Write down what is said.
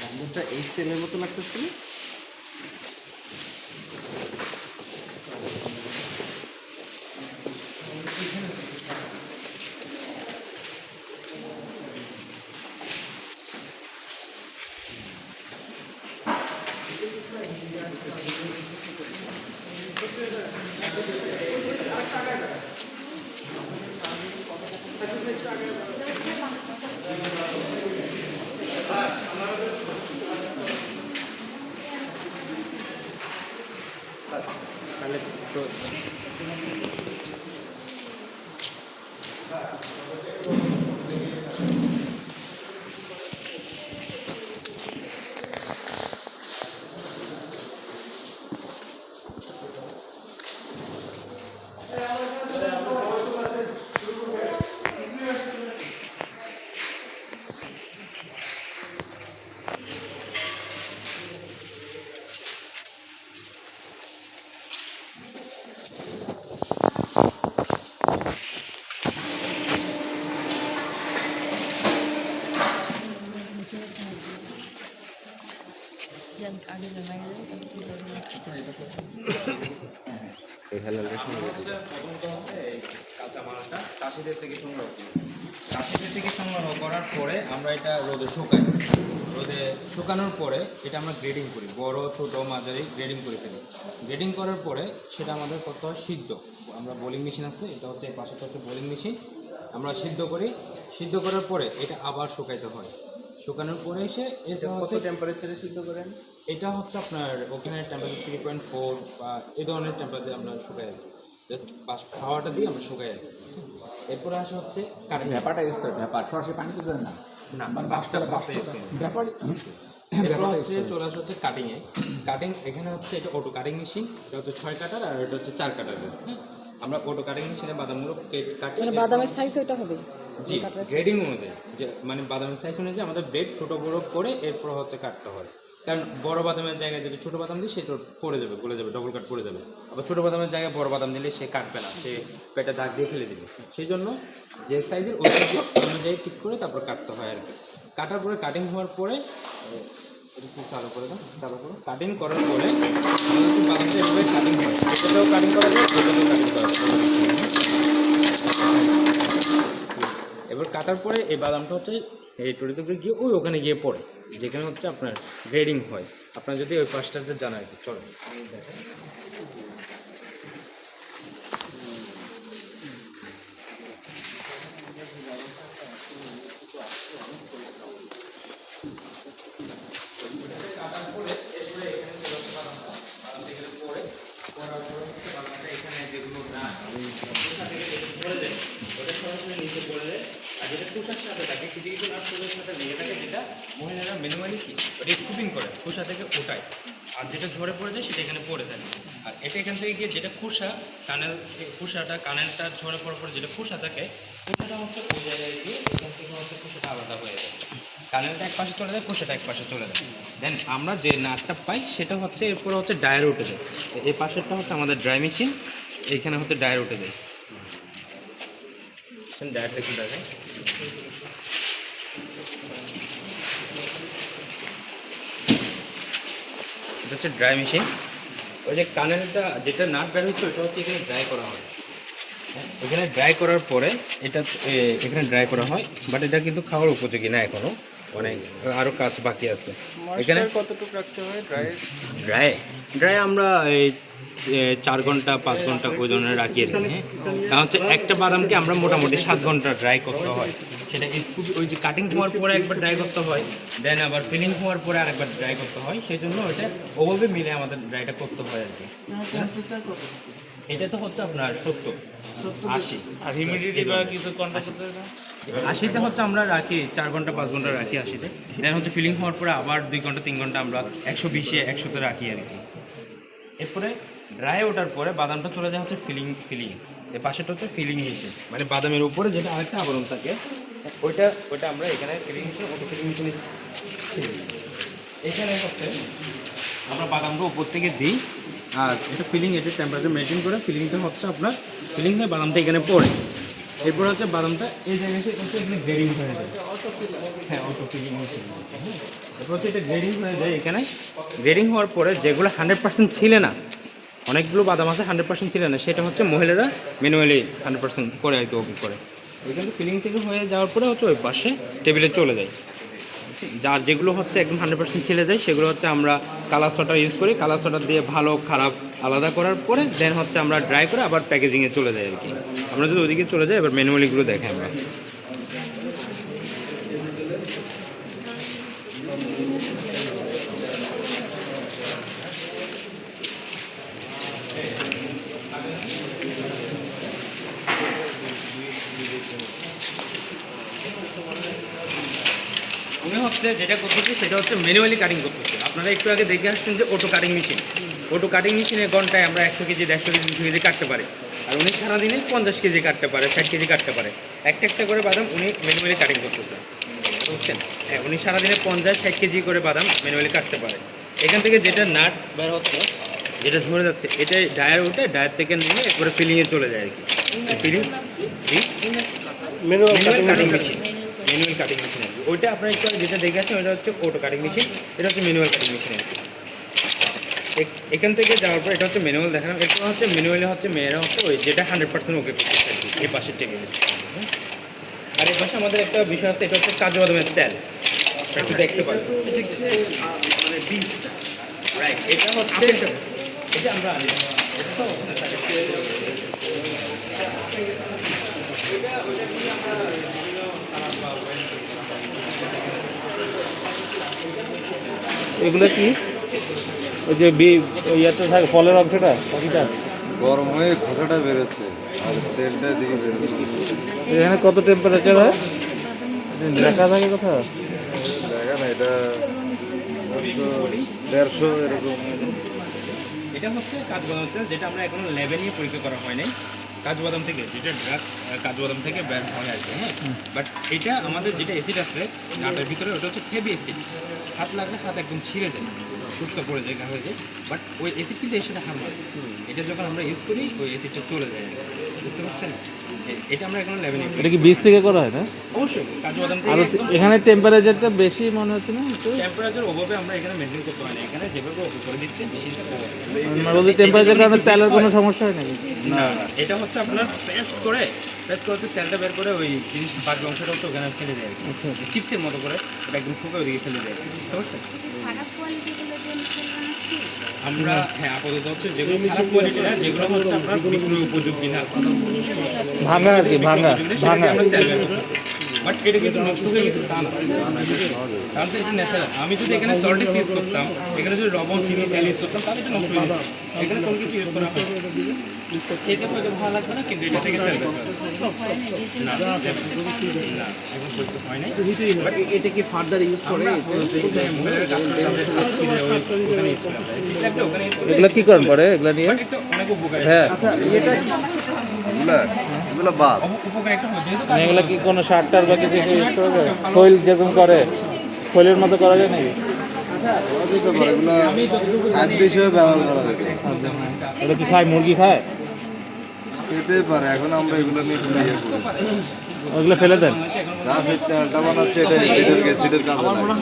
গামলাটা এই সেলের মতো লাগতেছে। তাহলে তো এখানে প্রথমত হচ্ছে এই কাঁচা মালটা চাষিদের থেকে সংগ্রহ করি। চাষিদের থেকে সংগ্রহ করার পরে আমরা এটা রোদে শুকাই। রোদে শুকানোর পরে এটা আমরা গ্রেডিং করি, বড় ছোট মাঝারি গ্রেডিং করে ফেলি। গ্রেডিং করার পরে সেটা আমাদের করতে হয় সিদ্ধ। আমরা বোলিং মেশিন আছে, এটা হচ্ছে এই পাশেটা হচ্ছে বোলিং মেশিন। আমরা সিদ্ধ করি, সিদ্ধ করার পরে এটা আবার শুকাইতে হয়। শুকানোর পরে এসে এটা কত হচ্ছে টেম্পারেচারে সিদ্ধ করেন? এটা হচ্ছে আপনার ওখানে টেম্পারেচার 3.4 বা এই ধরনের টেম্পারেচার আমরা শুকাই আর কি। জাস্ট হাওয়াটা দিয়ে আমরা শুকাই আর কি। এরপরে আসে হচ্ছে কাটিং। ব্যাপারটা ইউজ করে ব্যাপার সরাসরি পানিতে দেন না, না বাষ্পটা ব্যাপার এরপর হচ্ছে চলে আসে হচ্ছে কাটিংয়ে। কাটিং এখানে হচ্ছে এটা অটো কাটিং মেশিন, এটা হচ্ছে 6 কাটার আর এটা হচ্ছে 4 কাটার। হ্যাঁ, আমরা অটো কাটিং মেশিনে বাদামগুলো কাটি। মানে বাদামের সাইজ ওইটা হবে জি, গ্রেডিং অনুযায়ী, যে মানে বাদামের সাইজ অনুযায়ী আমাদের ব্লেড ছোটো বড়ো করে এরপর হচ্ছে কাটতে হয়। কারণ বড় বাদামের জায়গায় যদি ছোটো বাদাম দিই সেটা পড়ে যাবে, গলে যাবে, ডবল কাট পড়ে যাবে। আবার ছোটো বাদামের জায়গায় বড় বাদাম দিলে সে কাটবে না, সে পেটে দাগ দিয়ে ফেলে দিবে। সেই জন্য যে সাইজের ওই সাইজ অনুযায়ী ঠিক করে তারপর কাটতে হয় আর কি। কাটার পরে কাটিং হওয়ার পরে এটা একটু চালু করে দাও, চালু করো। কাটিং করার পরে আমাদের হচ্ছে বাদামটা এভাবে কাটিং হয়, এটাতেও কাটিং করা যায়, এটাতেও কাটিং করা যায়। এবার কাটার পরে এই বাদামটা হচ্ছে এই টুরিতে গিয়ে ওই ওখানে গিয়ে পড়ে, যেখানে হচ্ছে আপনার গ্রেডিং হয়। আপনার যদি ওই পাশটাতে জানা আর কি। চলো এখানে যেগুলো না নিচে পড়লে, আর যেটা খোসার সাথে থাকে কিছু কিছু নাট খোসার সাথে লেগে থাকে, যেটা মহিলারা ম্যানুয়ালি কি ওটা স্কুপিং করে খোসা থেকে ওঠায়, আর যেটা ঝরে পড়ে যায় সেটা এখানে পড়ে থাকে। আর এটা এখান থেকে গিয়ে যেটা খোসা কানেল, খোসাটা কানেলটা ঝরে পড়ার পরে যেটা খোসা থাকে, খোসাটা হচ্ছে ওই জায়গায় গিয়ে এখান থেকে হচ্ছে খোসাটা আলাদা হয়ে যায়। কানেলটা এক পাশে চলে যায়, খোসাটা এক পাশে চলে যায়। দেন আমরা যে নাটটা পাই সেটা হচ্ছে এরপরে হচ্ছে ডায়ার উঠে যায়। এই পাশেরটা হচ্ছে আমাদের ড্রাই মেশিন, এইখানে হচ্ছে ডায়ার উঠে যায়। ডায়ারটা কি দেখে এটা হচ্ছে ড্রাই মেশিন। ওই যে কানেলটা যেটা নাট বের হচ্ছে ওটা হচ্ছে এখানে ড্রাই করা হয়। এখানে ড্রাই করার পরে এটা এখানে ড্রাই করা হয়, বাট এটা কিন্তু খাওয়ার উপযোগী না এখনো, অনেক আরও কাজ বাকি আছে। এখানে কতটুকু রাখতে হয় ড্রাই? ড্রাই ড্রাই আমরা এই 4 ঘন্টা 5 ঘন্টা ওই ধরনের রাখি আর কি। কারণ হচ্ছে একটা বাদামকে আমরা মোটামুটি 7 ঘন্টা ড্রাই করতে হয়। সেটা স্কুপ ওই যে কাটিং হওয়ার পরে একবার ড্রাই করতে হয়, দেন আবার ফিলিং হওয়ার পরে আরেকবার ড্রাই করতে হয়। সেই জন্য ওইটা ওভাবে মিলে আমাদের ড্রাইটা করতে হয় আর কি। এটা তো হচ্ছে আপনার 70 80, আর হিউমিডিটি বা কিছু কন্ট্রোল 80তে হচ্ছে আমরা রাখি 4 ঘন্টা 5 ঘন্টা রাখি 80তে। দেন হচ্ছে ফিলিং হওয়ার পরে আবার 2 ঘন্টা 3 ঘন্টা আমরা 120-এ 100-তে রাখি আর কি। এরপরে ড্রাই ওঠার পরে বাদামটা চলে যায় হচ্ছে ফিলিং। এর পাশেটা হচ্ছে ফিলিং মেশিন, মানে বাদামের উপরে যেটা আরেকটা আবরণ থাকে ওইটা আমরা এখানে ফিলিং মেশিন, অটো ফিলিং মেশিনে এখানে হচ্ছে আমরা বাদামটা উপর থেকে দিই। আর এটা ফিলিং, এটা টেম্পারেচার মেনটেন করে ফিলিংটা হচ্ছে আপনার ফিলিং হয়ে বাদামটা এখানে পড়ে। এরপর হচ্ছে বাদামটা এই জায়গায় এসে হচ্ছে এখানে গ্রেডিং হয়ে যায়। হ্যাঁ, অটো ফিলিং মেশিন। এরপর হচ্ছে এটা গ্রেডিং হয়ে যায় এখানে। গ্রেডিং হওয়ার পরে যেগুলো 100% ছিলে না, অনেকগুলো বাদাম আছে 100% ছিল না, সেটা হচ্ছে মহিলারা ম্যানুয়ালি 100% করে আর কি ওকে করে। এখানে ফিলিং থেকে হয়ে যাওয়ার পরে হচ্ছে ওই পাশে টেবিলে চলে যায়। যার যেগুলো হচ্ছে একদম 100% ছিলে যায় সেগুলো হচ্ছে আমরা কালার সটার ইউজ করি। কালার সটার দিয়ে ভালো খারাপ আলাদা করার পরে দেন হচ্ছে আমরা ড্রাই করে আবার প্যাকেজিংয়ে চলে যাই আর কি। আমরা যদি ওইদিকে চলে যাই এবার ম্যানুয়ালিগুলো দেখে আমরা। উনি হচ্ছে যেটা করতেছে সেটা হচ্ছে ম্যানুয়ালি কাটিং করতেছে। আপনারা একটু আগে দেখে আসছেন যে auto cutting machine. Auto cutting মেশিনে ঘন্টায় আমরা 100 কেজি 150 কেজি 200 কেজি কাটতে পারি। আর উনি সারাদিনে 50 কেজি কাটতে পারে, 60 কেজি কাটতে পারে। একটা একটা করে বাদাম উনি ম্যানুয়ালি কাটিং করতেছে, বুঝছেন? হ্যাঁ, উনি সারাদিনে 50-60 কেজি করে বাদাম ম্যানুয়ালি কাটতে পারে। এখান থেকে যেটা নাট বের হচ্ছে, যেটা ঝরে যাচ্ছে, এটাই ডায়ার উঠে ডায়ার থেকে নিয়ে একবারে ফিলিংয়ে চলে যায় আর কি। Filling manual cutting machine, manual cutting machine আর কি। ওইটা আপনার একটু আগে যেটা দেখে আছেন ওইটা হচ্ছে অটো কাটিং মেশিন, এটা হচ্ছে ম্যানুয়াল কাটিং মেশিন আর কি। এখান থেকে যাওয়ার পর এটা হচ্ছে ম্যানুয়াল দেখালাম। এটা হচ্ছে ম্যানুয়ালি হচ্ছে মেয়েরা হচ্ছে ওই যেটা 100% ওকে করতে আর কি, এই পাশের টেবিলে। আর এই পাশে আমাদের একটা বিষয় আছে, এটা হচ্ছে কাজু বাদামের তেল, একটু দেখতে পারেন। মানে বীজটা রাইট, এটা হচ্ছে এটা আমরা আনি। এগুলো কি ওই যে ইয়াতে থাকে ফলের অংশটা বাকিটা গরম হয়ে খোসাটা বেরোচ্ছে আর তেলটা দিকে বেরোচ্ছে। এখানে কত টেম্পারেচার হয় লেখা থাকে কোথাও? দেখা না, এটা 150 এরকম। এটা হচ্ছে কাজু বাদাম তেল, যেটা আমরা এখনো ল্যাবে নিয়ে পরীক্ষা করা হয় নাই। কাজু বাদাম থেকে যেটা ড্রাগ কাজু বাদাম থেকে বের হয় আর কি। হ্যাঁ, বাট এটা আমাদের যেটা অ্যাসিড আছে নাটার ভিতরে, ওটা হচ্ছে হেভি অ্যাসিড। হাত লাগলে হাত একদম ছিঁড়ে যায়, ফুসকা পড়ে যায়, হয়ে যায়। বাট ওই অ্যাসিড কিন্তু এর সাথে হারমাল। এটা যখন আমরা ইউজ করি ওই অ্যাসিডটা চলে যায়, বুঝতে পারছেন? এটা আমরা এখন লেভেল নিই। এটা কি বীজ থেকে করা হয় না? অবশ্যই কাজু বাদাম আর থেকে। এখানে টেম্পারেচারটা বেশি মনে হচ্ছে না? টেম্পারেচার ওভাবে আমরা এখানে মেনটেন করতে হয় না, এখানে যেভাবে ওভাবে করে দিচ্ছি মেশিনটা বলতে টেম্পারেচার কারণে তেলের কোনো সমস্যা হয় নাকি? না, এটা হচ্ছে আপনার পেস্ট করে হচ্ছে তেলটা বের করে ওই জিনিস বাকি অংশটা হচ্ছে ওখানে ফেলে দেয় আর কি, চিপসের মতো করে ওটা একদম শুকিয়ে ওদিকে ফেলে দেয়, বুঝতে পারছেন? আমরা হ্যাঁ আপাতত হচ্ছে যেগুলো খারাপ কোয়ালিটি না, যেগুলো হচ্ছে আপনার বিক্রয় উপযোগী না, ভাঙা আর কি, ভাঙা ভাঙা। বাট এটা কিন্তু নষ্ট হয়ে গেছে তা না, কারণ এটা ন্যাচারাল। আমি যদি এখানে সল্টেক্স ইউজ করতাম, এখানে যদি লবণ চিনি তেল ইউজ করতাম, তাহলে এটা নষ্ট হয়ে যেত। এখানে কোনো কিছু ইউজ করা হয় খেতে হয়তো ভালো লাগবে না, কিন্তু এটা থেকে তেল না না এখন পর্যন্ত হয় নাই। বাট এটা কি ফার্দার ইউজ করে? এগুলো কি করেন পরে এগুলো নিয়ে? অনেক উপকার। হ্যাঁ, এগুলো বাদ। উপকার একটা হয় যেহেতু মানে এগুলো কি কোনো সার টার বা কিছু ইউজ করা যায়? খৈল যেরকম করে খৈলের মতো করা যায় নাকি? এগুলো খাদ্য হিসেবে ব্যবহার করা যেত। এগুলো কি খায়, মুরগি খায়? খেতে পারে। এখন আমরা এগুলো নিয়ে কোনো ইয়ে করি। ওগুলো ফেলে দেন? যা তেলটা বানাচ্ছে এটা অ্যাসিডের কাজে লাগে।